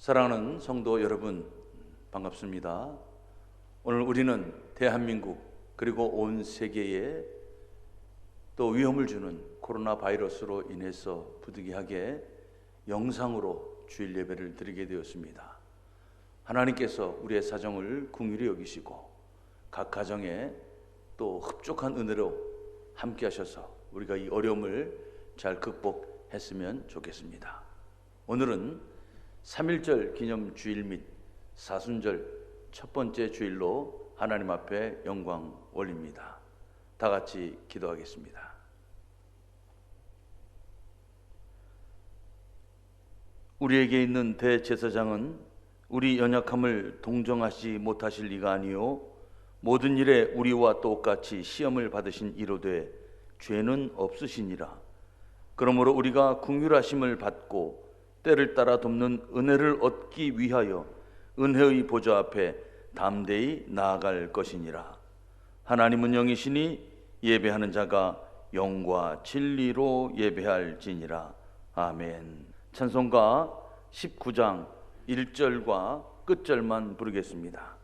사랑하는 성도 여러분, 반갑습니다. 오늘 우리는 대한민국 그리고 온 세계에 또 위험을 주는 코로나 바이러스로 인해서 부득이하게 영상으로 주일 예배를 드리게 되었습니다. 하나님께서 우리의 사정을 긍휼히 여기시고 각 가정에 또 흡족한 은혜로 함께 하셔서 우리가 이 어려움을 잘 극복했으면 좋겠습니다. 오늘은 3.1절 기념 주일 및 사순절 첫 번째 주일로 하나님 앞에 영광 올립니다. 다 같이 기도하겠습니다. 우리에게 있는 대제사장은 우리 연약함을 동정하지 못하실 리가 아니요 모든 일에 우리와 똑같이 시험을 받으신 이로되 죄는 없으시니라. 그러므로 우리가 긍휼하심을 받고 때를 따라 돕는 은혜를 얻기 위하여 은혜의 보좌 앞에 담대히 나아갈 것이니라. 하나님은 영이시니 예배하는 자가 영과 진리로 예배할지니라. 아멘. 찬송가 19장 1절과 끝절만 부르겠습니다.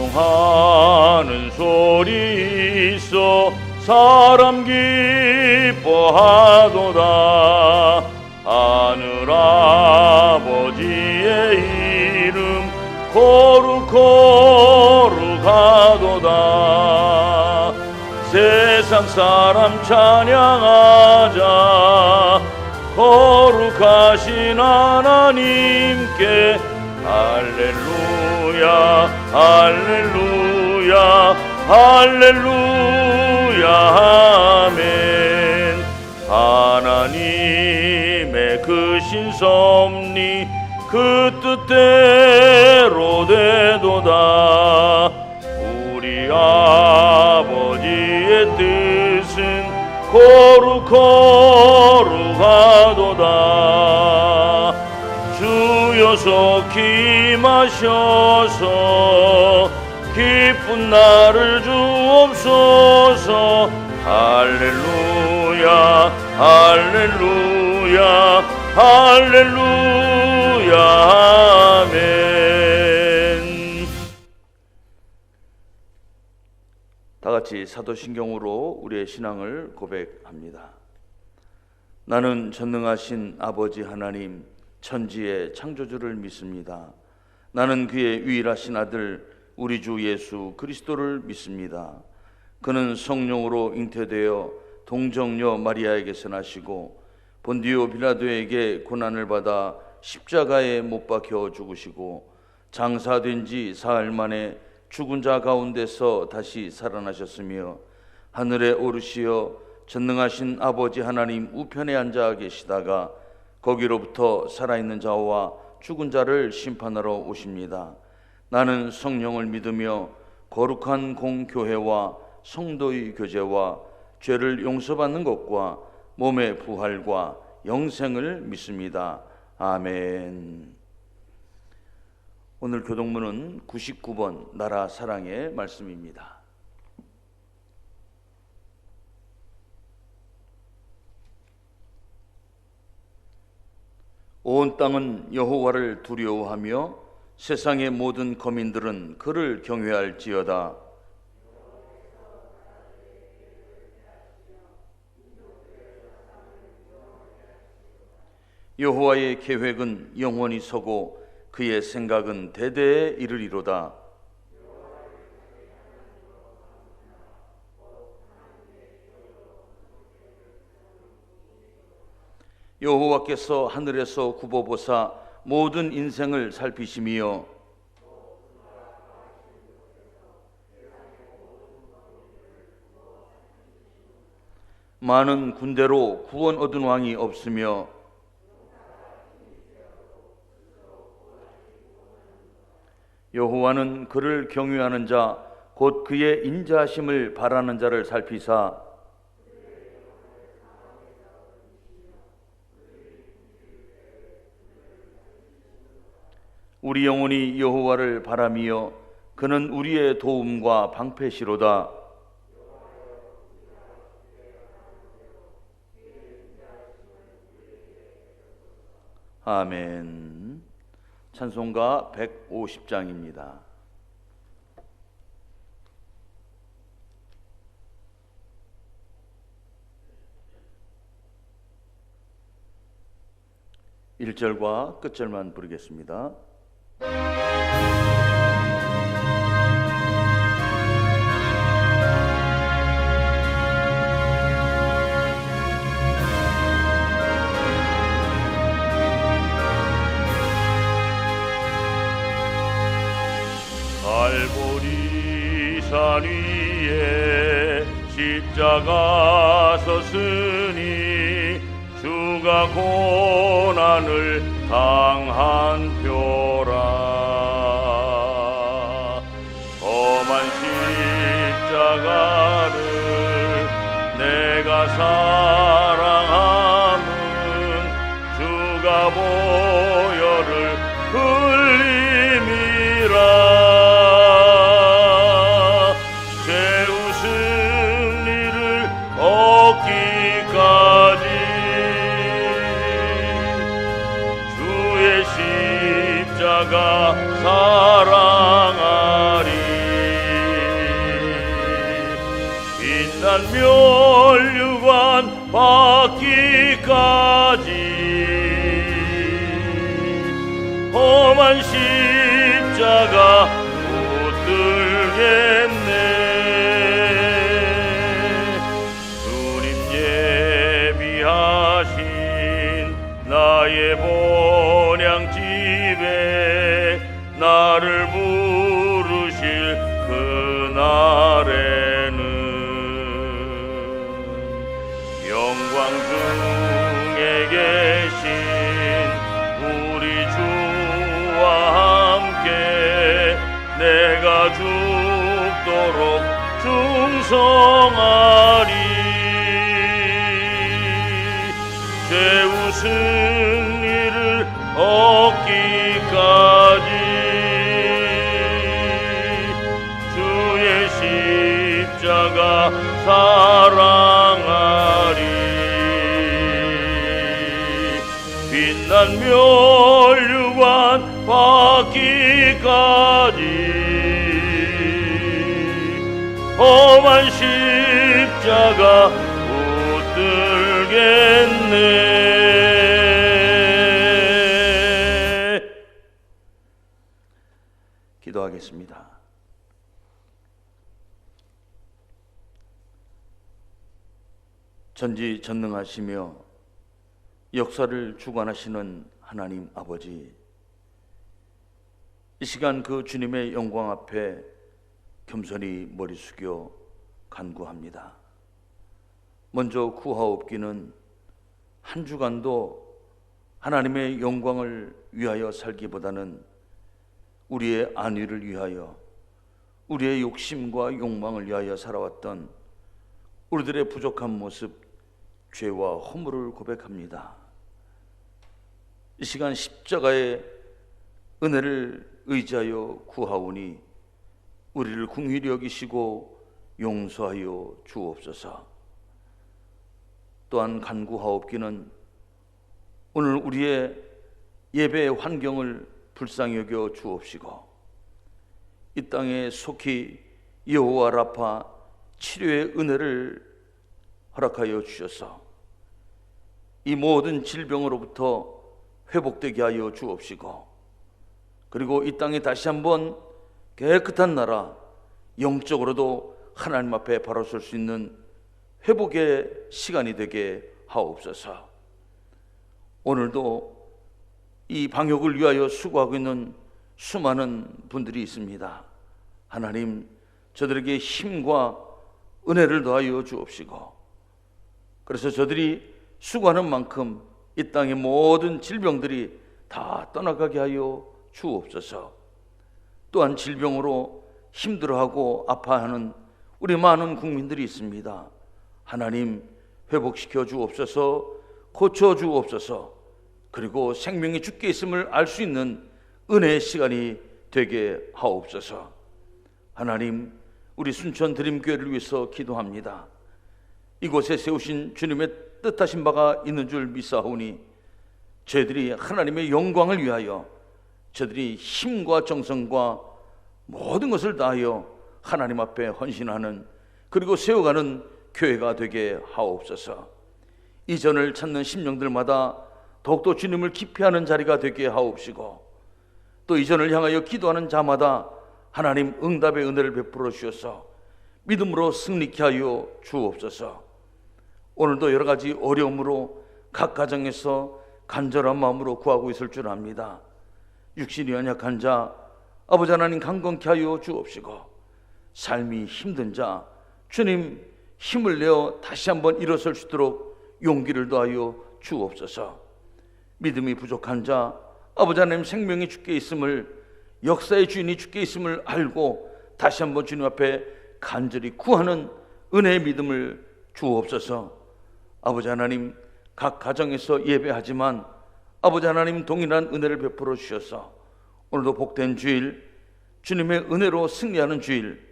찬송하는 소리 있어 사람 기뻐하도다. 하늘 아버지의 이름 거룩하도다. 세상 사람 찬양하자. 거룩하신 하나님께 할렐루야 할렐루야 할렐루야 아멘. 하나님의 그 신섭리 그 뜻대로 되도다. 우리 아버지의 뜻은 거룩하도다. 주여 속히 마셔서 기쁜 날을 주옵소서. 할렐루야 할렐루야 할렐루야 아멘. 다 같이 사도신경으로 우리의 신앙을 고백합니다. 나는 전능하신 아버지 하나님 천지의 창조주를 믿습니다. 나는 그의 유일하신 아들 우리 주 예수 그리스도를 믿습니다. 그는 성령으로 잉태되어 동정녀 마리아에게서 나시고 본디오 빌라도에게 고난을 받아 십자가에 못 박혀 죽으시고 장사된 지 사흘 만에 죽은 자 가운데서 다시 살아나셨으며 하늘에 오르시어 전능하신 아버지 하나님 우편에 앉아 계시다가 거기로부터 살아있는 자와 죽은 자를 심판하러 오십니다. 나는 성령을 믿으며 거룩한 공교회와 성도의 교제와 죄를 용서받는 것과 몸의 부활과 영생을 믿습니다. 아멘. 오늘 교독문은 99번 나라 사랑의 말씀입니다. 온 땅은 여호와를 두려워하며 세상의 모든 거민들은 그를 경외할지어다. 여호와의 계획은 영원히 서고 그의 생각은 대대에 이르리로다. 여호와께서 하늘에서 굽어보사 모든 인생을 살피시며 많은 군대로 구원 얻은 왕이 없으며 여호와는 그를 경외하는 자 곧 그의 인자하심을 바라는 자를 살피사 우리 영혼이 여호와를 바라미어 그는 우리의 도움과 방패시로다. 아멘. 찬송가 150장입니다. 일절과 끝절만 부르겠습니다. 갈보리 산 위에 십자가 섰으니 주가 고난을 당한 표라. 험한 십자가를 내가 사랑함은 주가 보혈을 흘림이라. 죄우 승리를 얻기까지 주의 십자가 사랑하리. 빛난 면류관 받기까지 험한 십자가 붙들겠네. 주님 예비하신 나의 본향집에 나를 부르실 그날에는 영광 중에 계신 우리 주와 함께 내가 죽도록 충성하리. 죄우 승리를 얻기까지 주의 십자가 사랑하리. 빛난 면류관 받기까지 험한 십자가 붙들겠네. 기도하겠습니다. 전지전능하시며 역사를 주관하시는 하나님 아버지, 이 시간 그 주님의 영광 앞에 겸손히 머리 숙여 간구합니다. 먼저 구하옵기는 한 주간도 하나님의 영광을 위하여 살기보다는 우리의 안위를 위하여, 우리의 욕심과 욕망을 위하여 살아왔던 우리들의 부족한 모습, 죄와 허물을 고백합니다. 이 시간 십자가의 은혜를 의지하여 구하오니 우리를 긍휼히 여기시고 용서하여 주옵소서. 또한 간구하옵기는 오늘 우리의 예배의 환경을 불쌍히 여겨 주옵시고 이 땅에 속히 여호와 라파 치료의 은혜를 허락하여 주셔서 이 모든 질병으로부터 회복되게 하여 주옵시고, 그리고 이 땅에 다시 한번 깨끗한 나라, 영적으로도 하나님 앞에 바로 설 수 있는 회복의 시간이 되게 하옵소서. 오늘도 이 방역을 위하여 수고하고 있는 수많은 분들이 있습니다. 하나님, 저들에게 힘과 은혜를 더하여 주옵시고, 그래서 저들이 수고하는 만큼 이 땅의 모든 질병들이 다 떠나가게 하여 주옵소서. 또한 질병으로 힘들어하고 아파하는 우리 많은 국민들이 있습니다. 하나님, 회복시켜 주옵소서, 고쳐 주옵소서. 그리고 생명이 주께 있음을 알 수 있는 은혜의 시간이 되게 하옵소서. 하나님, 우리 순천 드림교회를 위해서 기도합니다. 이곳에 세우신 주님의 뜻하신 바가 있는 줄 믿사오니 저희들이 하나님의 영광을 위하여 저희들이 힘과 정성과 모든 것을 다하여 하나님 앞에 헌신하는, 그리고 세워가는 교회가 되게 하옵소서. 이전을 찾는 심령들마다 더욱더 주님을 깊이 하는 자리가 되게 하옵시고, 또 이전을 향하여 기도하는 자마다 하나님 응답의 은혜를 베풀어 주셔서 믿음으로 승리케 하여 주옵소서. 오늘도 여러 가지 어려움으로 각 가정에서 간절한 마음으로 구하고 있을 줄 압니다. 육신이 연약한 자 아버지 하나님 강건케 하여 주옵시고, 삶이 힘든 자 주님 힘을 내어 다시 한번 일어설 수 있도록 용기를 더하여 주옵소서. 믿음이 부족한 자 아버지 하나님 생명이 주께 있음을, 역사의 주인이 주께 있음을 알고 다시 한번 주님 앞에 간절히 구하는 은혜의 믿음을 주옵소서. 아버지 하나님, 각 가정에서 예배하지만 아버지 하나님 동일한 은혜를 베풀어 주셔서 오늘도 복된 주일, 주님의 은혜로 승리하는 주일,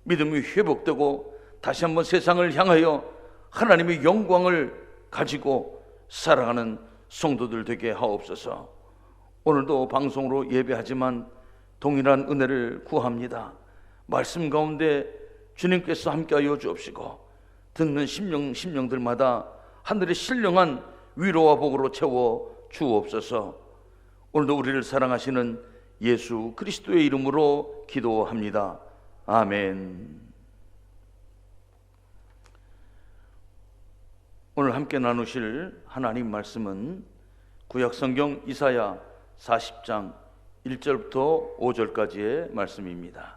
믿음이 회복되고 다시 한번 세상을 향하여 하나님의 영광을 가지고 살아가는 성도들 되게 하옵소서. 오늘도 방송으로 예배하지만 동일한 은혜를 구합니다. 말씀 가운데 주님께서 함께하여 주옵시고, 듣는 심령들마다 하늘의 신령한 위로와 복으로 채워 주옵소서. 오늘도 우리를 사랑하시는 예수 그리스도의 이름으로 기도합니다. 아멘. 오늘 함께 나누실 하나님 말씀은 구약성경 이사야 40장 1절부터 5절까지의 말씀입니다.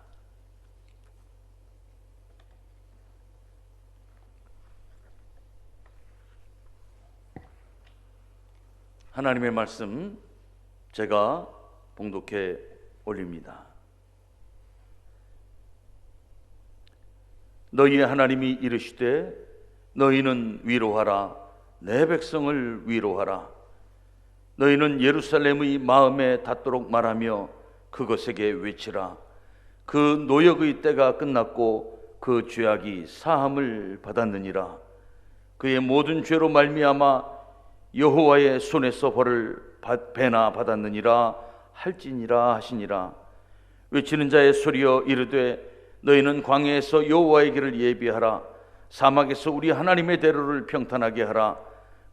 하나님의 말씀 제가 봉독해 올립니다. 너희의 하나님이 이르시되 너희는 위로하라, 내 백성을 위로하라. 너희는 예루살렘의 마음에 닿도록 말하며 그것에게 외치라. 그 노역의 때가 끝났고 그 죄악이 사함을 받았느니라. 그의 모든 죄로 말미암아 여호와의 손에서 벌을 배나 받았느니라 할지니라 하시니라. 외치는 자의 소리여 이르되 너희는 광야에서 여호와의 길을 예비하라. 사막에서 우리 하나님의 대로를 평탄하게 하라.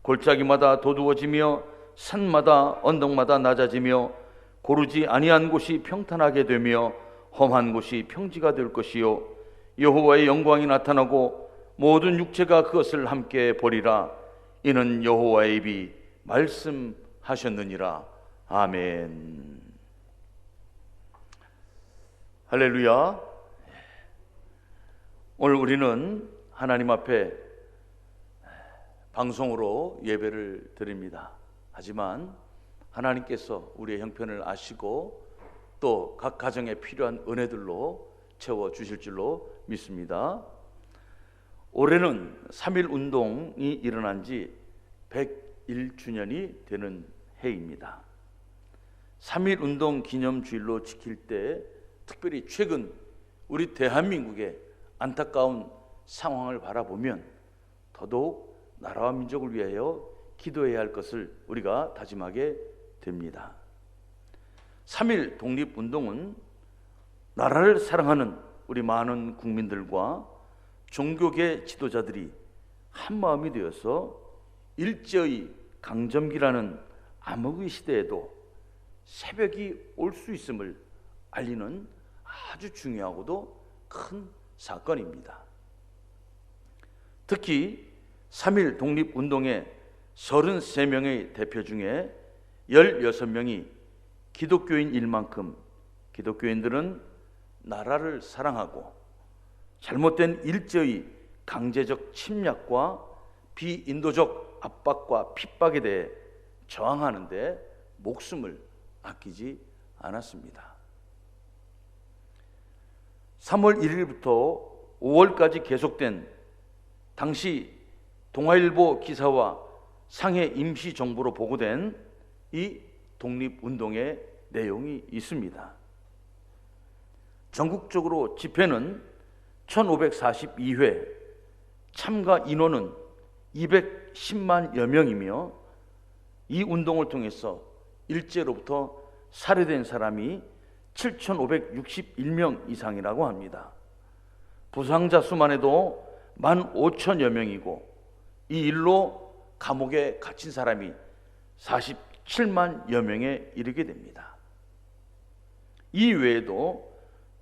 골짜기마다 도두어지며 산마다 언덕마다 낮아지며 고르지 아니한 곳이 평탄하게 되며 험한 곳이 평지가 될 것이요 여호와의 영광이 나타나고 모든 육체가 그것을 함께 보리라. 이는 여호와의 입이 말씀하셨느니라. 아멘. 할렐루야. 오늘 우리는 하나님 앞에 방송으로 예배를 드립니다. 하지만 하나님께서 우리의 형편을 아시고 또 각 가정에 필요한 은혜들로 채워주실 줄로 믿습니다. 올해는 3.1 운동이 일어난 지 101주년이 되는 해입니다. 3.1 운동 기념주일로 지킬 때 특별히 최근 우리 대한민국의 안타까운 상황을 바라보면 더더욱 나라와 민족을 위하여 기도해야 할 것을 우리가 다짐하게 됩니다. 3.1 독립운동은 나라를 사랑하는 우리 많은 국민들과 종교계 지도자들이 한마음이 되어서 일제의 강점기라는 암흑의 시대에도 새벽이 올 수 있음을 알리는 아주 중요하고도 큰 사건입니다. 특히 3.1 독립운동의 33명의 대표 중에 16명이 기독교인일 만큼 기독교인들은 나라를 사랑하고 잘못된 일제의 강제적 침략과 비인도적 압박과 핍박에 대해 저항하는 데 목숨을 아끼지 않았습니다. 3월 1일부터 5월까지 계속된 당시 동아일보 기사와 상해 임시정부로 보고된 이 독립운동의 내용이 있습니다. 전국적으로 집회는 1542회, 참가 인원은 210만여 명이며 이 운동을 통해서 일제로부터 살해된 사람이 7,561명 이상이라고 합니다. 부상자 수만 해도 15,000여 명이고 이 일로 감옥에 갇힌 사람이 47만여 명에 이르게 됩니다. 이 외에도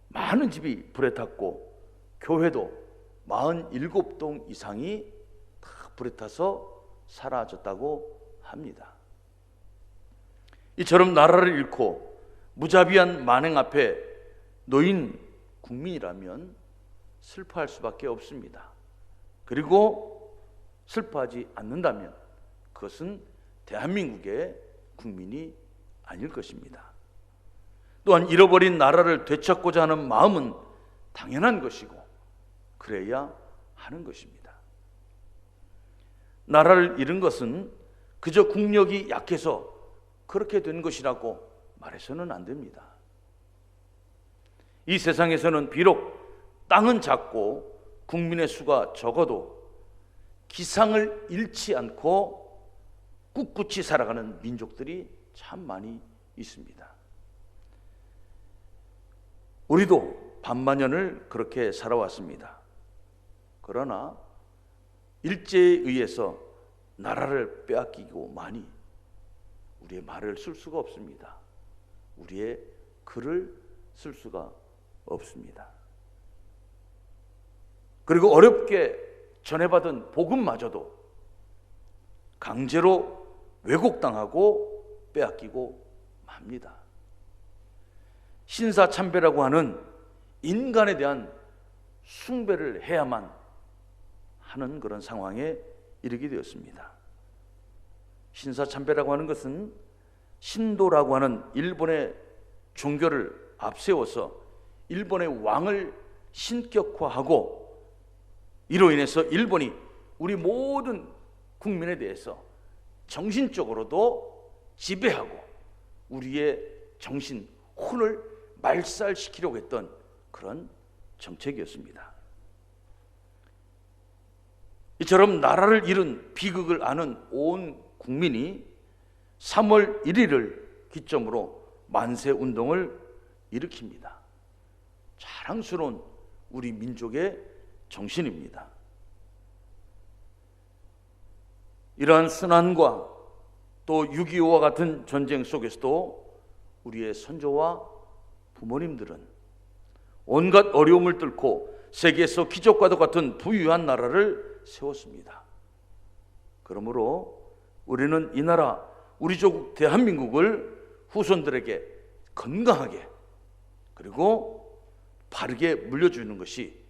많은 집이 불에 탔고 교회도 47동 이상이 다 불에 타서 사라졌다고 합니다. 이처럼 나라를 잃고 무자비한 만행 앞에 놓인 국민이라면 슬퍼할 수밖에 없습니다. 그리고 슬퍼하지 않는다면 그것은 대한민국의 국민이 아닐 것입니다. 또한 잃어버린 나라를 되찾고자 하는 마음은 당연한 것이고 그래야 하는 것입니다. 나라를 잃은 것은 그저 국력이 약해서 그렇게 된 것이라고 말해서는 안 됩니다. 이 세상에서는 비록 땅은 작고 국민의 수가 적어도 기상을 잃지 않고 꿋꿋이 살아가는 민족들이 참 많이 있습니다. 우리도 반만년을 그렇게 살아왔습니다. 그러나 일제에 의해서 나라를 빼앗기고 많이 우리의 말을 쓸 수가 없습니다. 우리의 글을 쓸 수가 없습니다. 그리고 어렵게 전해받은 복음마저도 강제로 왜곡당하고 빼앗기고 맙니다. 신사참배라고 하는 인간에 대한 숭배를 해야만 하는 그런 상황에 이르게 되었습니다. 신사참배라고 하는 것은 신도라고 하는 일본의 종교를 앞세워서 일본의 왕을 신격화하고 이로 인해서 일본이 우리 모든 국민에 대해서 정신적으로도 지배하고 우리의 정신, 혼을 말살시키려고 했던 그런 정책이었습니다. 이처럼 나라를 잃은 비극을 아는 온 국민이 3월 1일을 기점으로 만세운동을 일으킵니다. 자랑스러운 우리 민족의 정신입니다. 이러한 순환과 또 6.25와 같은 전쟁 속에서도 우리의 선조와 부모님들은 온갖 어려움을 뚫고 세계에서 기적과도 같은 부유한 나라를 세웠습니다. 그러므로 우리는 이 나라, 우리 조국 대한민국을 후손들에게 건강하게 그리고 바르게 물려주는 것이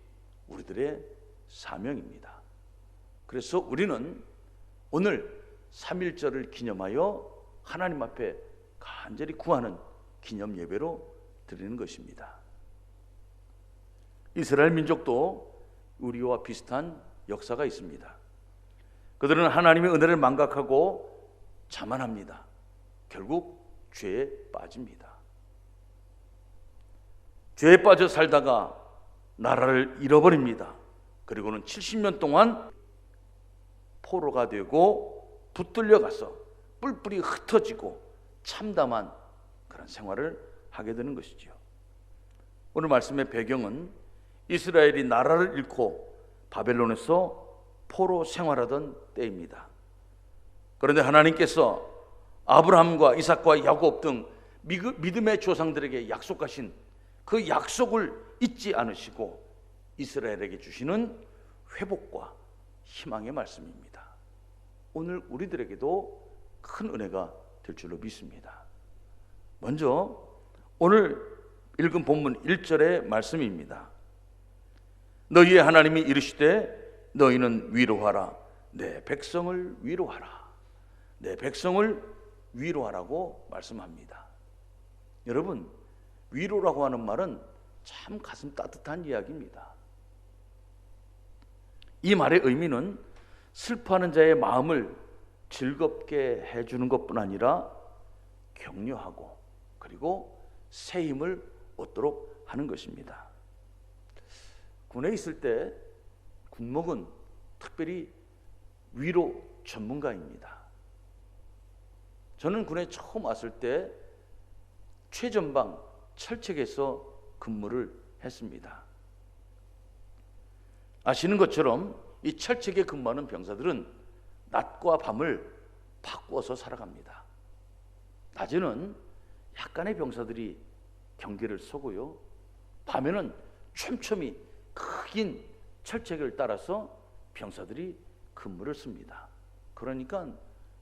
우리들의 사명입니다. 그래서 우리는 오늘 3.1절을 기념하여 하나님 앞에 간절히 구하는 기념 예배로 드리는 것입니다. 이스라엘 민족도 우리와 비슷한 역사가 있습니다. 그들은 하나님의 은혜를 망각하고 자만합니다. 결국 죄에 빠집니다. 죄에 빠져 살다가 나라를 잃어버립니다. 그리고는 70년 동안 포로가 되고 붙들려 가서 뿔뿔이 흩어지고 참담한 그런 생활을 하게 되는 것이죠. 오늘 말씀의 배경은 이스라엘이 나라를 잃고 바벨론에서 포로 생활하던 때입니다. 그런데 하나님께서 아브라함과 이삭과 야곱 등 믿음의 조상들에게 약속하신 그 약속을 잊지 않으시고 이스라엘에게 주시는 회복과 희망의 말씀입니다. 오늘 우리들에게도 큰 은혜가 될 줄로 믿습니다. 먼저 오늘 읽은 본문 1절의 말씀입니다. 너희의 하나님이 이르시되 너희는 위로하라. 내 백성을 위로하라. 내 백성을 위로하라고 말씀합니다. 여러분, 위로라고 하는 말은 참 가슴 따뜻한 이야기입니다. 이 말의 의미는 슬퍼하는 자의 마음을 즐겁게 해주는 것뿐 아니라 격려하고 그리고 새 힘을 얻도록 하는 것입니다. 군에 있을 때 군목은 특별히 위로 전문가입니다. 저는 군에 처음 왔을 때 최전방 철책에서 근무를 했습니다. 아시는 것처럼 이 철책에 근무하는 병사들은 낮과 밤을 바꾸어서 살아갑니다. 낮에는 약간의 병사들이 경계를 서고요, 밤에는 촘촘히 크긴 철책을 따라서 병사들이 근무를 씁니다. 그러니까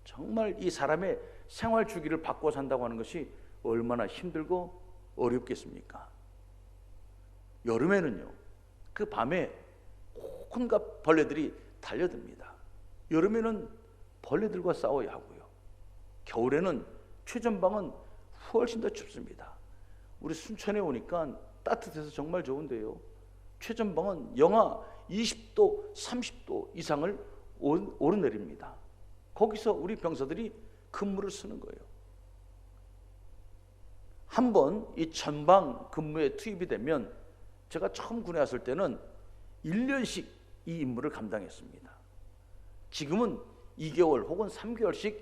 정말 이 사람의 생활 주기를 바꿔 산다고 하는 것이 얼마나 힘들고 어렵겠습니까? 여름에는요, 그 밤에 온갖 벌레들이 달려듭니다. 여름에는 벌레들과 싸워야 하고요, 겨울에는 최전방은 훨씬 더 춥습니다. 우리 순천에 오니까 따뜻해서 정말 좋은데요, 최전방은 영하 20도, 30도 이상을 오르내립니다. 거기서 우리 병사들이 근무를 쓰는 거예요. 한번 이 전방 근무에 투입이 되면, 제가 처음 군에 왔을 때는 1년씩 이 임무를 감당했습니다. 지금은 2개월 혹은 3개월씩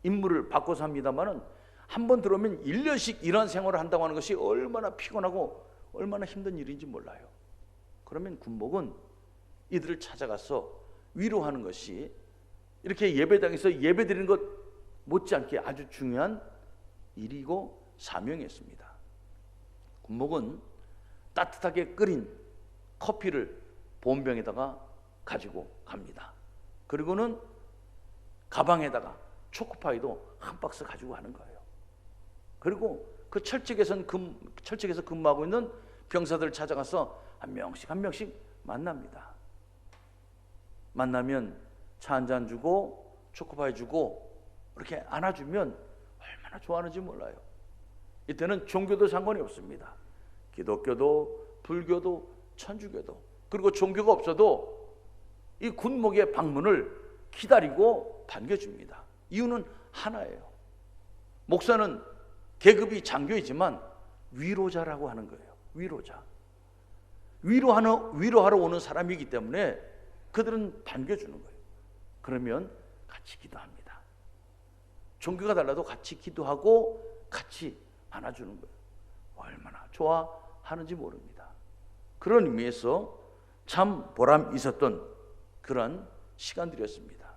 임무를 바꿔서 합니다만은, 한번 들어오면 1년씩 이런 생활을 한다고 하는 것이 얼마나 피곤하고 얼마나 힘든 일인지 몰라요. 그러면 군목은 이들을 찾아가서 위로하는 것이 이렇게 예배당에서 예배드리는 것 못지않게 아주 중요한 일이고 사명이었습니다. 군목은 따뜻하게 끓인 커피를 보온병에다가 가지고 갑니다. 그리고는 가방에다가 초코파이도 한 박스 가지고 가는 거예요. 그리고 그 철책에서 근무하고 있는 병사들을 찾아가서 한 명씩 만납니다. 만나면 차 한 잔 주고 초코파이 주고 이렇게 안아주면 얼마나 좋아하는지 몰라요. 이때는 종교도 상관이 없습니다. 기독교도 불교도 천주교도, 그리고 종교가 없어도 이 군목의 방문을 기다리고 반겨줍니다. 이유는 하나예요. 목사는 계급이 장교이지만 위로자라고 하는 거예요. 위로자. 위로하러 오는 사람이기 때문에 그들은 반겨주는 거예요. 그러면 같이 기도합니다. 종교가 달라도 같이 기도하고 같이 안아주는 거예요. 얼마나 좋아하는지 모릅니다. 그런 의미에서 참 보람 있었던 그런 시간들이었습니다.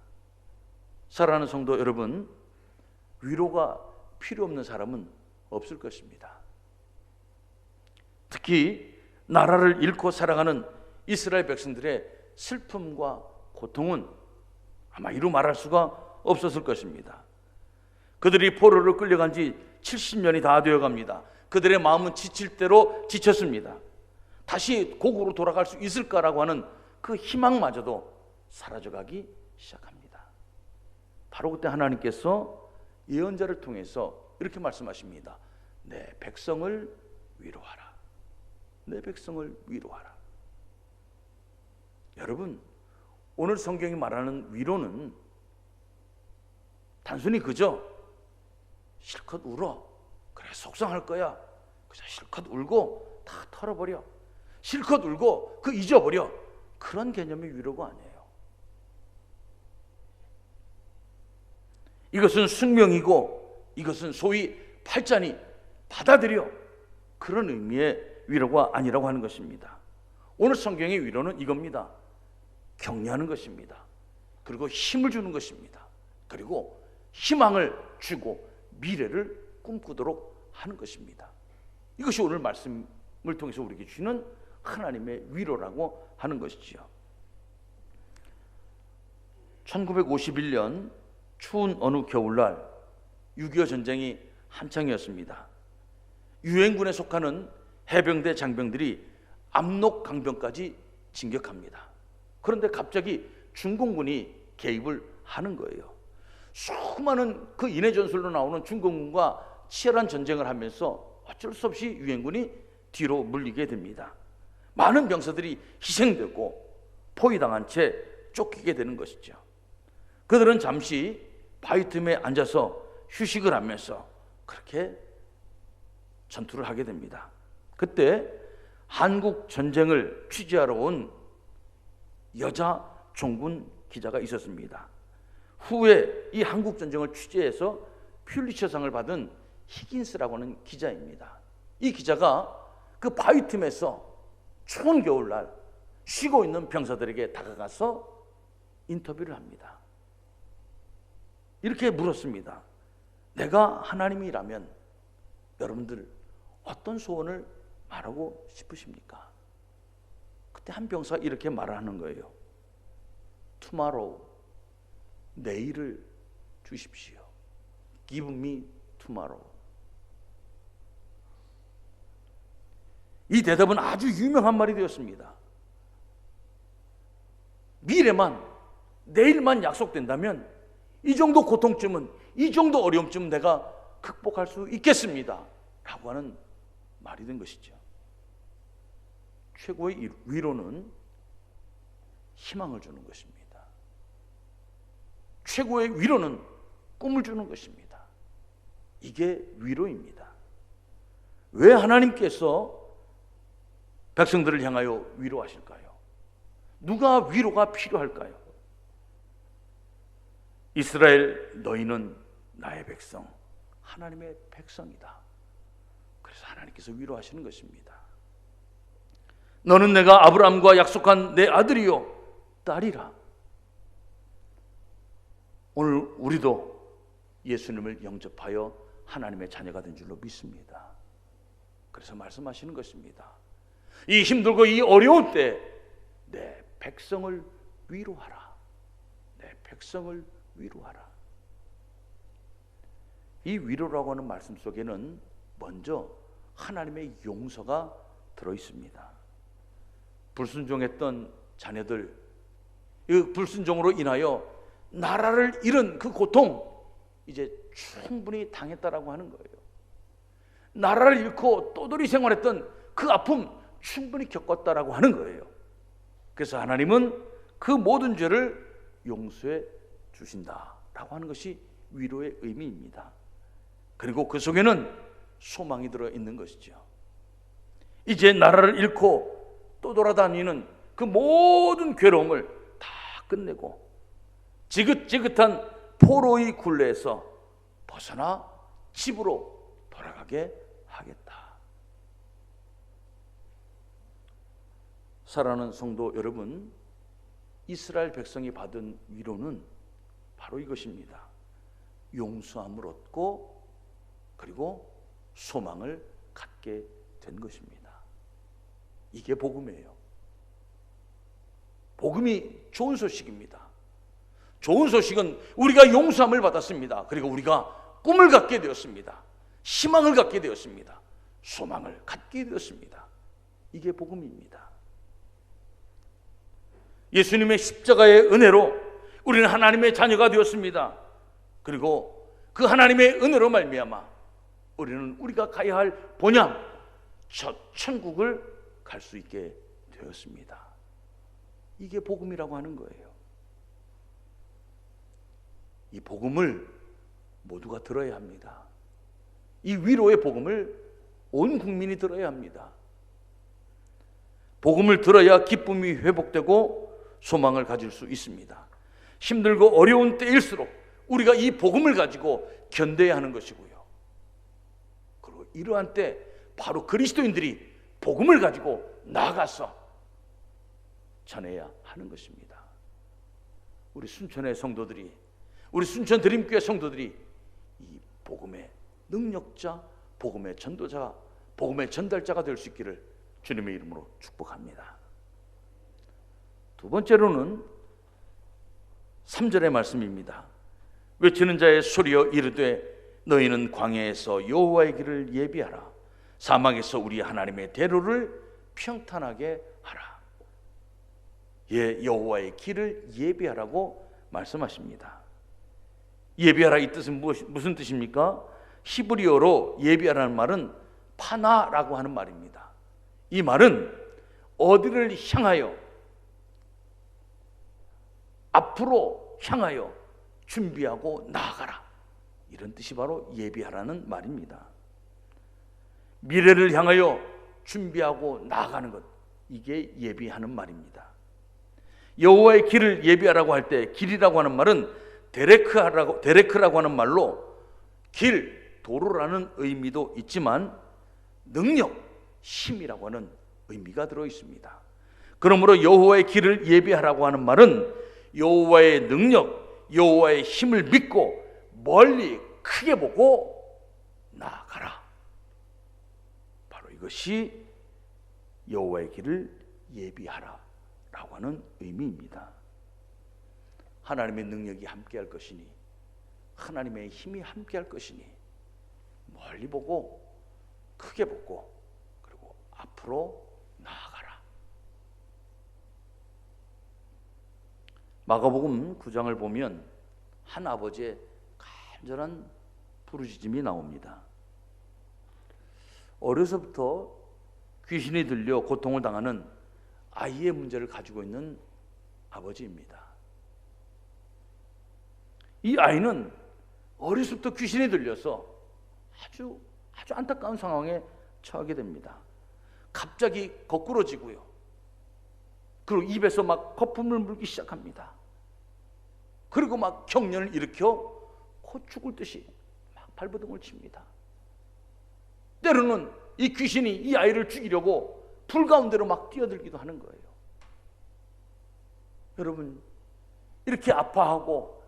사랑하는 성도 여러분, 위로가 필요 없는 사람은 없을 것입니다. 특히 나라를 잃고 살아가는 이스라엘 백성들의 슬픔과 고통은 아마 이루 말할 수가 없었을 것입니다. 그들이 포로로 끌려간 지 70년이 다 되어 갑니다. 그들의 마음은 지칠 대로 지쳤습니다. 다시 고국으로 돌아갈 수 있을까라고 하는 그 희망마저도 사라져가기 시작합니다. 바로 그때 하나님께서 예언자를 통해서 이렇게 말씀하십니다. 내 백성을 위로하라. 내 백성을 위로하라. 여러분, 오늘 성경이 말하는 위로는 단순히 그저 실컷 울어, 그래 속상할 거야, 그저 실컷 울고 다 털어버려, 실컷 울고 그 잊어버려, 그런 개념의 위로가 아니에요. 이것은 숙명이고 이것은 소위 팔자니 받아들여, 그런 의미의 위로가 아니라고 하는 것입니다. 오늘 성경의 위로는 이겁니다. 격려하는 것입니다. 그리고 힘을 주는 것입니다. 그리고 희망을 주고 미래를 꿈꾸도록 하는 것입니다. 이것이 오늘 말씀을 통해서 우리에게 주는 하나님의 위로라고 하는 것이지요. 1951년 추운 어느 겨울날 6.25 전쟁이 한창이었습니다. 유엔군에 속하는 해병대 장병들이 압록 강변까지 진격합니다. 그런데 갑자기 중공군이 개입을 하는 거예요. 수많은 그 인해 전술로 나오는 중공군과 치열한 전쟁을 하면서 어쩔 수 없이 유엔군이 뒤로 물리게 됩니다. 많은 병사들이 희생되고 포위당한 채 쫓기게 되는 것이죠. 그들은 잠시 바위 틈에 앉아서 휴식을 하면서 그렇게 전투를 하게 됩니다. 그때 한국 전쟁을 취재하러 온 여자 종군 기자가 있었습니다. 후에 이 한국 전쟁을 취재해서 퓰리처상을 받은 히긴스라고 하는 기자입니다. 이 기자가 그 바위 틈에서 추운 겨울날 쉬고 있는 병사들에게 다가가서 인터뷰를 합니다. 이렇게 물었습니다. 내가 하나님이라면 여러분들 어떤 소원을 말하고 싶으십니까? 그때 한 병사가 이렇게 말하는 거예요. Tomorrow, 내일을 주십시오. Give me tomorrow. 이 대답은 아주 유명한 말이 되었습니다. 미래만, 내일만 약속된다면 이 정도 고통쯤은, 이 정도 어려움쯤은 내가 극복할 수 있겠습니다 라고 하는 말이 된 것이죠. 최고의 위로는 희망을 주는 것입니다. 최고의 위로는 꿈을 주는 것입니다. 이게 위로입니다. 왜 하나님께서 백성들을 향하여 위로하실까요? 누가 위로가 필요할까요? 이스라엘, 너희는 나의 백성, 하나님의 백성이다. 그래서 하나님께서 위로하시는 것입니다. 너는 내가 아브라함과 약속한 내 아들이요 딸이라. 오늘 우리도 예수님을 영접하여 하나님의 자녀가 된 줄로 믿습니다. 그래서 말씀하시는 것입니다. 이 힘들고 이 어려운 때 내 백성을 위로하라. 내 백성을 위로하라. 이 위로라고 하는 말씀 속에는 먼저 하나님의 용서가 들어 있습니다. 불순종했던 자녀들, 이 불순종으로 인하여 나라를 잃은 그 고통 이제 충분히 당했다라고 하는 거예요. 나라를 잃고 떠돌이 생활했던 그 아픔 충분히 겪었다라고 하는 거예요. 그래서 하나님은 그 모든 죄를 용서해 주신다라고 하는 것이 위로의 의미입니다. 그리고 그 속에는 소망이 들어 있는 것이죠. 이제 나라를 잃고 떠돌아다니는 그 모든 괴로움을 다 끝내고 지긋지긋한 포로의 굴레에서 벗어나 집으로 돌아가게 하겠다. 사랑하는 성도 여러분, 이스라엘 백성이 받은 위로는 바로 이것입니다. 용서함을 얻고 그리고 소망을 갖게 된 것입니다. 이게 복음이에요. 복음이 좋은 소식입니다. 좋은 소식은 우리가 용서함을 받았습니다. 그리고 우리가 꿈을 갖게 되었습니다. 희망을 갖게 되었습니다. 소망을 갖게 되었습니다. 이게 복음입니다. 예수님의 십자가의 은혜로 우리는 하나님의 자녀가 되었습니다. 그리고 그 하나님의 은혜로 말미암아 우리는 우리가 가야 할 본향, 저 천국을 갈 수 있게 되었습니다. 이게 복음이라고 하는 거예요. 이 복음을 모두가 들어야 합니다. 이 위로의 복음을 온 국민이 들어야 합니다. 복음을 들어야 기쁨이 회복되고 소망을 가질 수 있습니다. 힘들고 어려운 때일수록 우리가 이 복음을 가지고 견뎌야 하는 것이고요. 그리고 이러한 때 바로 그리스도인들이 복음을 가지고 나아가서 전해야 하는 것입니다. 우리 순천의 성도들이, 우리 순천 드림교회 성도들이 이 복음의 능력자, 복음의 전도자, 복음의 전달자가 될 수 있기를 주님의 이름으로 축복합니다. 두 번째로는 3절의 말씀입니다. 외치는 자의 소리여 이르되 너희는 광야에서 여호와의 길을 예비하라. 사막에서 우리 하나님의 대로를 평탄하게 하라. 예, 여호와의 길을 예비하라고 말씀하십니다. 예비하라, 이 뜻은 무슨 뜻입니까? 히브리어로 예비하라는 말은 파나라고 하는 말입니다. 이 말은 어디를 향하여, 앞으로 향하여 준비하고 나아가라, 이런 뜻이 바로 예비하라는 말입니다. 미래를 향하여 준비하고 나아가는 것, 이게 예비하는 말입니다. 여호와의 길을 예비하라고 할 때 길이라고 하는 말은 데레크라고 하는 말로 길, 도로라는 의미도 있지만 능력, 힘이라고 하는 의미가 들어 있습니다. 그러므로 여호와의 길을 예비하라고 하는 말은 여호와의 능력, 여호와의 힘을 믿고 멀리 크게 보고 나아가라. 바로 이것이 여호와의 길을 예비하라 라고 하는 의미입니다. 하나님의 능력이 함께할 것이니, 하나님의 힘이 함께할 것이니 멀리 보고 크게 보고 그리고 앞으로 나아가라. 마가복음 9장을 보면 한 아버지의 간절한 부르짖음이 나옵니다. 어려서부터 귀신이 들려 고통을 당하는 아이의 문제를 가지고 있는 아버지입니다. 이 아이는 어려서부터 귀신이 들려서 아주 안타까운 상황에 처하게 됩니다. 갑자기 거꾸러지고요. 그리고 입에서 막 거품을 물기 시작합니다. 그리고 막 경련을 일으켜 코 죽을 듯이 막 발버둥을 칩니다. 때로는 이 귀신이 이 아이를 죽이려고 불 가운데로 막 뛰어들기도 하는 거예요. 여러분, 이렇게 아파하고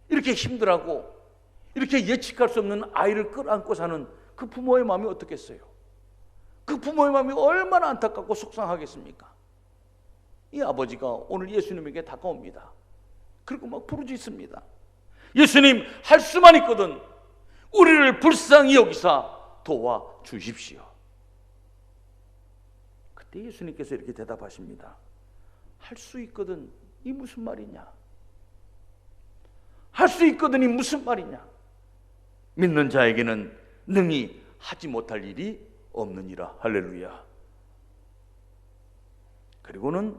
이렇게 힘들어하고 이렇게 예측할 수 없는 아이를 끌어안고 사는 그 부모의 마음이 어떻겠어요? 그 부모의 마음이 얼마나 안타깝고 속상하겠습니까? 이 아버지가 오늘 예수님에게 다가옵니다. 그리고 막 부르짖습니다. 예수님, 할 수만 있거든 우리를 불쌍히 여기사 도와주십시오. 그때 예수님께서 이렇게 대답하십니다. 할 수 있거든 이 무슨 말이냐? 할 수 있거든 이 무슨 말이냐? 믿는 자에게는 능히 하지 못할 일이 없느니라. 할렐루야. 그리고는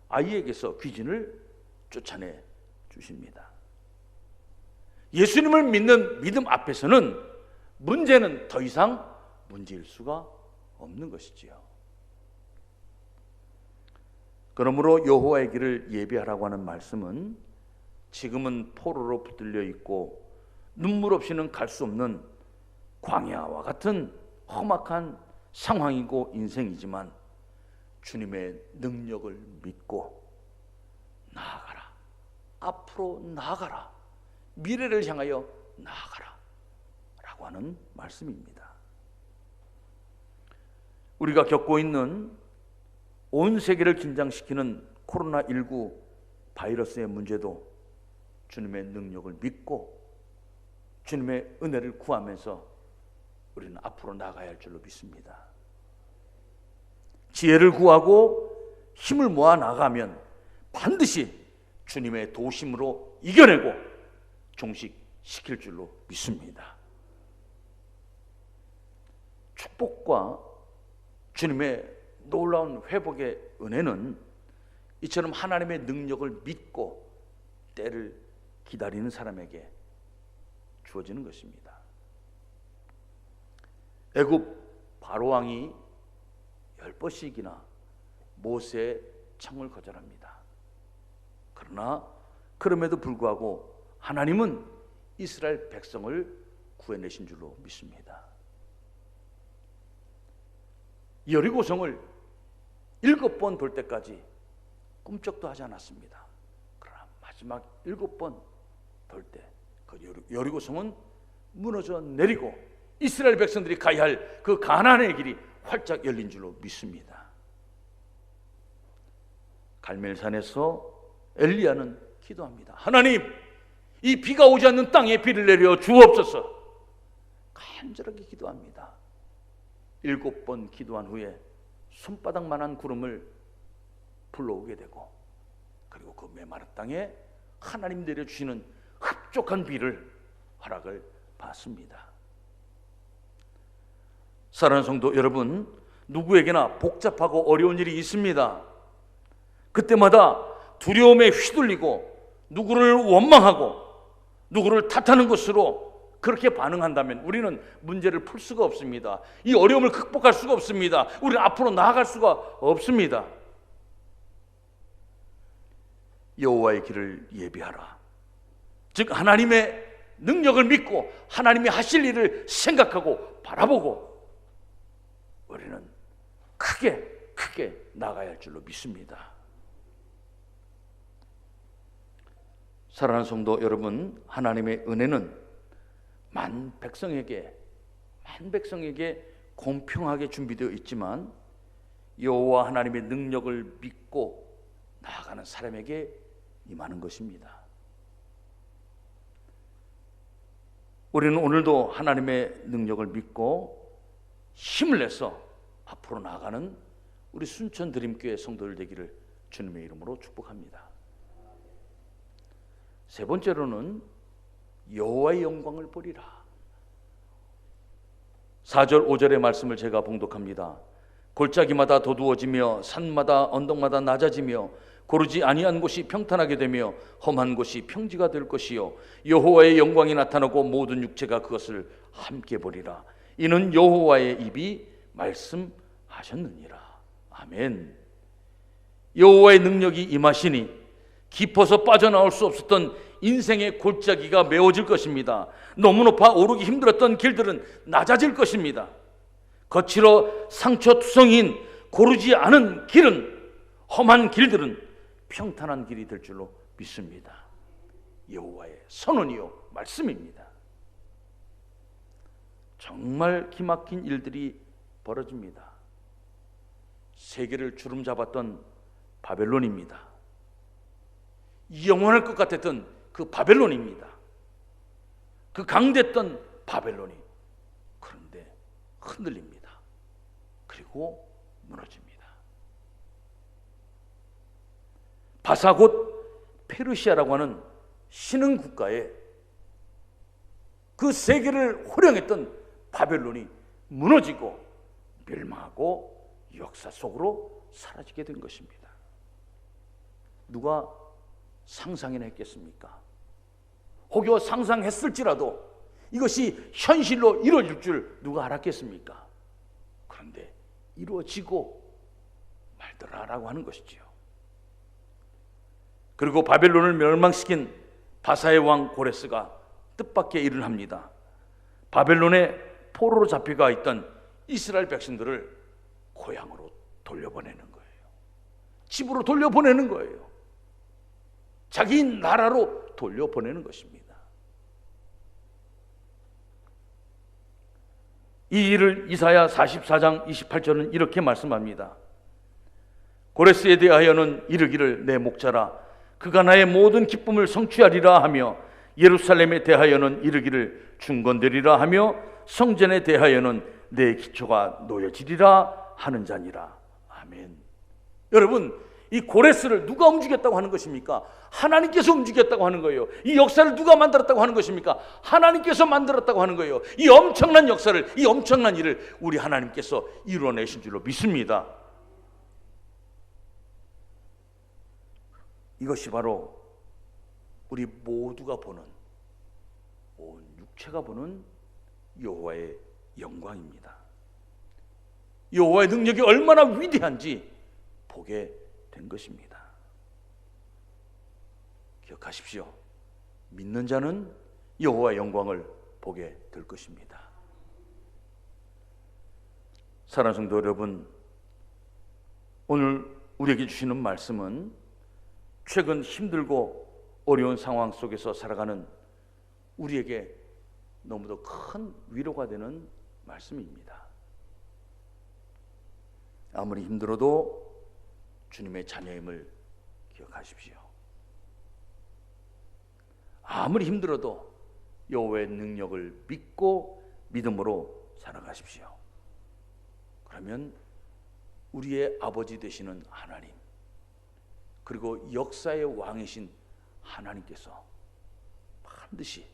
아이에게서 귀신을 쫓아내 주십니다. 예수님을 믿는 믿음 앞에서는 문제는 더 이상 문제일 수가 없는 것이지요. 그러므로 여호와의 길을 예비하라고 하는 말씀은 지금은 포로로 붙들려 있고 눈물 없이는 갈 수 없는 광야와 같은 험악한 상황이고 인생이지만 주님의 능력을 믿고 나아가라. 앞으로 나아가라. 미래를 향하여 나아가라 라고 하는 말씀입니다. 우리가 겪고 있는 온 세계를 긴장시키는 코로나19 바이러스의 문제도 주님의 능력을 믿고 주님의 은혜를 구하면서 우리는 앞으로 나가야 할 줄로 믿습니다. 지혜를 구하고 힘을 모아 나가면 반드시 주님의 도심으로 이겨내고 종식시킬 줄로 믿습니다. 축복과 주님의 놀라운 회복의 은혜는 이처럼 하나님의 능력을 믿고 때를 기다리는 사람에게 주어지는 것입니다. 애굽 바로왕이 10번씩이나 모세의 청을 거절합니다. 그러나 그럼에도 불구하고 하나님은 이스라엘 백성을 구해내신 줄로 믿습니다. 여리고성을 7번 돌 때까지 꿈쩍도 하지 않았습니다. 그러나 마지막 7번 돌 때 그 여리고성은 무너져 내리고 이스라엘 백성들이 가야 할 그 가나안의 길이 활짝 열린 줄로 믿습니다. 갈멜산에서 엘리야는 기도합니다. 하나님, 이 비가 오지 않는 땅에 비를 내려 주옵소서. 간절하게 기도합니다. 7번 기도한 후에 손바닥만한 구름을 불러오게 되고 그리고 그 메마른 땅에 하나님 내려주시는 흡족한 비를 허락을 받습니다. 사랑하는 성도 여러분, 누구에게나 복잡하고 어려운 일이 있습니다. 그때마다 두려움에 휘둘리고 누구를 원망하고 누구를 탓하는 것으로 그렇게 반응한다면 우리는 문제를 풀 수가 없습니다. 이 어려움을 극복할 수가 없습니다. 우리는 앞으로 나아갈 수가 없습니다. 여호와의 길을 예비하라. 즉 하나님의 능력을 믿고 하나님이 하실 일을 생각하고 바라보고 우리는 크게 나가야 할 줄로 믿습니다. 사랑하는 성도 여러분, 하나님의 은혜는 만 백성에게 공평하게 준비되어 있지만 여호와 하나님의 능력을 믿고 나아가는 사람에게 임하는 것입니다. 우리는 오늘도 하나님의 능력을 믿고 힘을 내서 앞으로 나아가는 우리 순천드림교회 성도들 되기를 주님의 이름으로 축복합니다. 세 번째로는 여호와의 영광을 보리라. 4절 5절의 말씀을 제가 봉독합니다. 골짜기마다 도두어지며 산마다 언덕마다 낮아지며 고르지 아니한 곳이 평탄하게 되며 험한 곳이 평지가 될 것이요 여호와의 영광이 나타나고 모든 육체가 그것을 함께 보리라. 이는 여호와의 입이 말씀하셨느니라. 아멘. 여호와의 능력이 임하시니 깊어서 빠져나올 수 없었던 인생의 골짜기가 메워질 것입니다. 너무 높아 오르기 힘들었던 길들은 낮아질 것입니다. 거칠어 상처투성이인 고르지 않은 길은, 험한 길들은 평탄한 길이 될 줄로 믿습니다. 여호와의 선언이요 말씀입니다. 정말 기막힌 일들이 벌어집니다. 세계를 주름잡았던 바벨론입니다. 영원할 것 같았던 그 바벨론입니다. 그 강대했던 바벨론이 그런데 흔들립니다. 그리고 무너집니다. 바사 곧 페르시아라고 하는 신흥 국가에 그 세계를 호령했던 바벨론이 무너지고 멸망하고 역사 속으로 사라지게 된 것입니다. 누가 상상이나 했겠습니까? 혹여 상상했을지라도 이것이 현실로 이루어질 줄 누가 알았겠습니까? 그런데 이루어지고 말더라라고 하는 것이지요. 그리고 바벨론을 멸망시킨 바사의 왕 고레스가 뜻밖의 일을 합니다. 바벨론에 포로로 잡혀가 있던 이스라엘 백성들을 고향으로 돌려보내는 거예요. 집으로 돌려보내는 거예요. 자기 나라로 돌려보내는 것입니다. 이 일을 이사야 44장 28절은 이렇게 말씀합니다. 고레스에 대하여는 이르기를 내 목자라 그가 나의 모든 기쁨을 성취하리라 하며 예루살렘에 대하여는 이르기를 중건되리라 하며 성전에 대하여는 내 기초가 놓여지리라 하는 자니라. 아멘. 여러분, 이 고레스를 누가 움직였다고 하는 것입니까? 하나님께서 움직였다고 하는 거예요. 이 역사를 누가 만들었다고 하는 것입니까? 하나님께서 만들었다고 하는 거예요. 이 엄청난 역사를, 이 엄청난 일을 우리 하나님께서 이루어내신 줄로 믿습니다. 이것이 바로 우리 모두가 보는, 온 육체가 보는 여호와의 영광입니다. 여호와의 능력이 얼마나 위대한지 보게 된 것입니다. 기억하십시오. 믿는 자는 여호와의 영광을 보게 될 것입니다. 사랑하는 성도 여러분, 오늘 우리에게 주시는 말씀은 최근 힘들고 어려운 상황 속에서 살아가는 우리에게 너무도 큰 위로가 되는 말씀입니다. 아무리 힘들어도 주님의 자녀임을 기억하십시오. 아무리 힘들어도 여호와의 능력을 믿고 믿음으로 살아가십시오. 그러면 우리의 아버지 되시는 하나님, 그리고 역사의 왕이신 하나님께서 반드시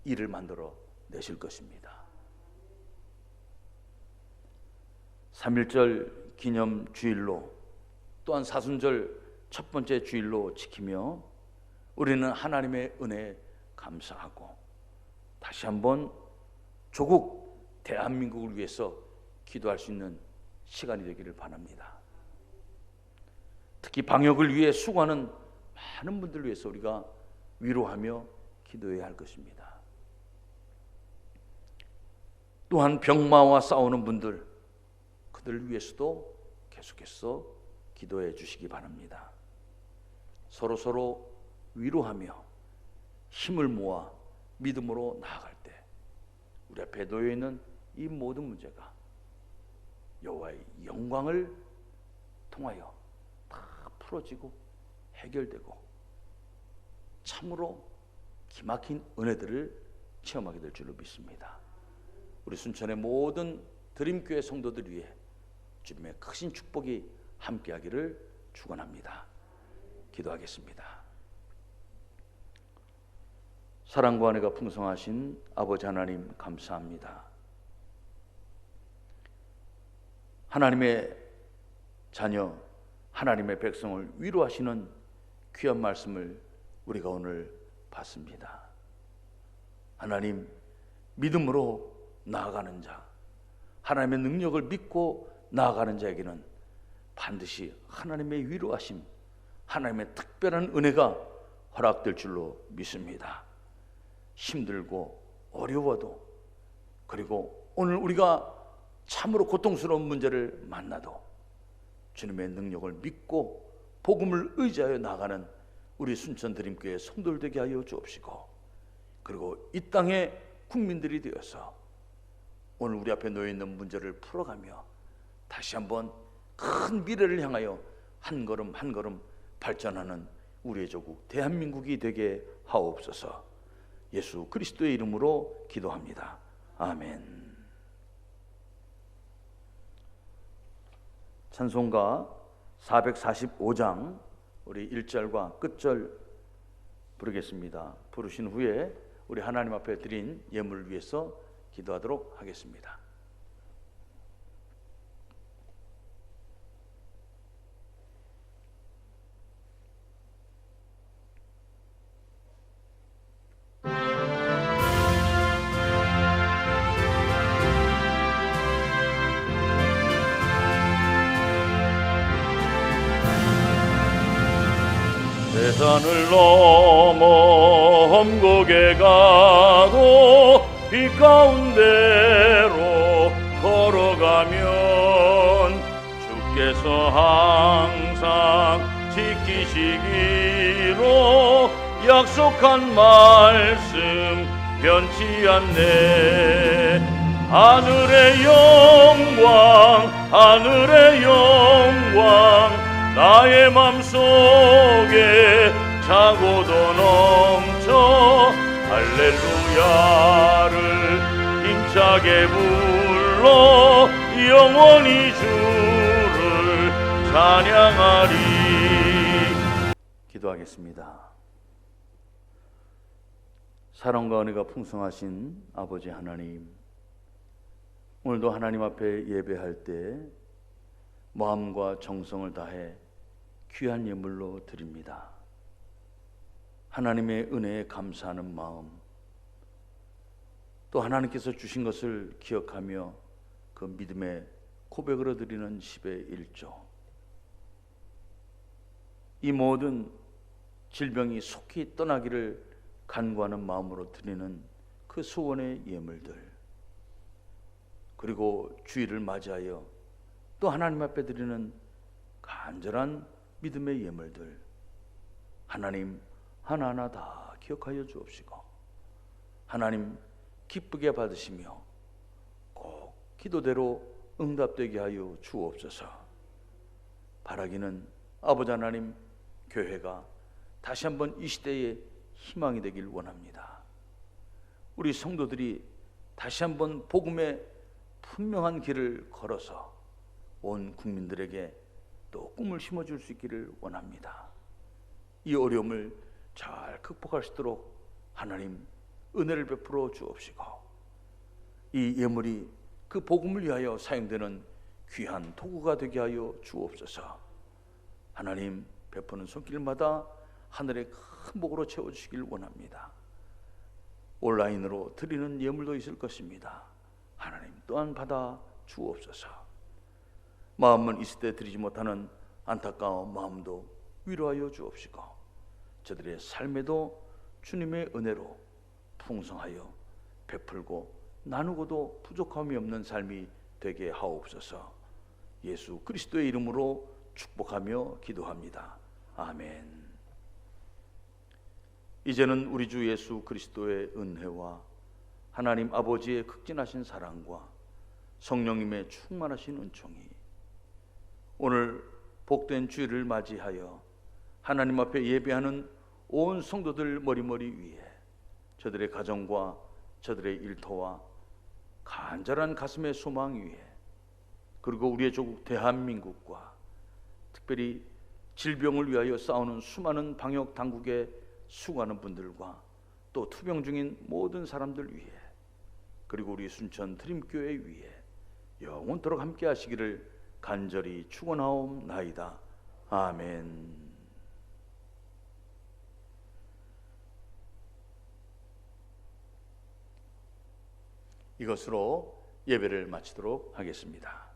일을 만들어 내실 것입니다. 3.1절 기념 주일로 또한 사순절 첫 번째 주일로 지키며 우리는 하나님의 은혜에 감사하고 다시 한번 조국 대한민국을 위해서 기도할 수 있는 시간이 되기를 바랍니다. 특히 방역을 위해 수고하는 많은 분들을 위해서 우리가 위로하며 기도해야 할 것입니다. 또한 병마와 싸우는 분들, 그들을 위해서도 계속해서 기도해 주시기 바랍니다. 서로 위로하며 힘을 모아 믿음으로 나아갈 때 우리 앞에 놓여 있는 이 모든 문제가 여호와의 영광을 통하여 다 풀어지고 해결되고 참으로 기막힌 은혜들을 체험하게 될 줄로 믿습니다. 우리 순천의 모든 드림교회 성도들 위해 주님의 크신 축복이 함께하기를 축원합니다. 기도하겠습니다. 사랑과 은혜가 풍성하신 아버지 하나님, 감사합니다. 하나님의 자녀, 하나님의 백성을 위로하시는 귀한 말씀을 우리가 오늘 봤습니다. 하나님, 믿음으로 나아가는 자, 하나님의 능력을 믿고 나아가는 자에게는 반드시 하나님의 위로하심, 하나님의 특별한 은혜가 허락될 줄로 믿습니다. 힘들고 어려워도, 그리고 오늘 우리가 참으로 고통스러운 문제를 만나도 주님의 능력을 믿고 복음을 의지하여 나가는 우리 순천 드림교회 성도들 되게 하여 주옵시고, 그리고 이 땅의 국민들이 되어서 오늘 우리 앞에 놓여 있는 문제를 풀어가며 다시 한번 큰 미래를 향하여 한 걸음 한 걸음 발전하는 우리의 조국 대한민국이 되게 하옵소서. 예수 그리스도의 이름으로 기도합니다. 아멘. 찬송가 445장 우리 1절과 끝절 부르겠습니다. 부르신 후에 우리 하나님 앞에 드린 예물을 위해서 기도하도록 하겠습니다. 세상을 넘어 험곡에 가도 빛 가운데로 걸어가면 주께서 항상 지키시기로 약속한 말씀 변치 않네. 하늘의 영광, 하늘의 영광, 나의 맘속에 차고도 넘쳐 할렐루야를 힘차게 불러 영원히 주를 찬양하리. 기도하겠습니다. 사랑과 은혜가 풍성하신 아버지 하나님, 오늘도 하나님 앞에 예배할 때 마음과 정성을 다해 귀한 예물로 드립니다. 하나님의 은혜에 감사하는 마음, 또 하나님께서 주신 것을 기억하며 그 믿음의 고백으로 드리는 10의 1조, 이 모든 질병이 속히 떠나기를 간구하는 마음으로 드리는 그 소원의 예물들, 그리고 주일을 맞이하여 또 하나님 앞에 드리는 간절한 믿음의 예물들, 하나님 하나하나 다 기억하여 주옵시고 하나님 기쁘게 받으시며 꼭 기도대로 응답되게 하여 주옵소서. 바라기는 아버지 하나님, 교회가 다시 한번 이 시대의 희망이 되길 원합니다. 우리 성도들이 다시 한번 복음의 분명한 길을 걸어서 온 국민들에게 또 꿈을 심어줄 수 있기를 원합니다. 이 어려움을 잘 극복할 수 있도록 하나님 은혜를 베풀어 주옵시고, 이 예물이 그 복음을 위하여 사용되는 귀한 도구가 되게 하여 주옵소서. 하나님 베푸는 손길마다 하늘의 큰 복으로 채워주시길 원합니다. 온라인으로 드리는 예물도 있을 것입니다. 하나님 또한 받아 주옵소서. 마음은 있을 때 드리지 못하는 안타까운 마음도 위로하여 주옵시고, 저들의 삶에도 주님의 은혜로 풍성하여 베풀고 나누고도 부족함이 없는 삶이 되게 하옵소서. 예수 그리스도의 이름으로 축복하며 기도합니다. 아멘. 이제는 우리 주 예수 그리스도의 은혜와 하나님 아버지의 극진하신 사랑과 성령님의 충만하신 은총이 오늘 복된 주일을 맞이하여 하나님 앞에 예배하는 온 성도들 머리머리 위에, 저들의 가정과 저들의 일터와 간절한 가슴의 소망 위에, 그리고 우리의 조국 대한민국과 특별히 질병을 위하여 싸우는 수많은 방역 당국에 수고하는 분들과 또 투병 중인 모든 사람들 위에, 그리고 우리 순천 드림교회 위에 영원토록 함께 하시기를 간절히 축원하옵나이다. 아멘. 이것으로 예배를 마치도록 하겠습니다.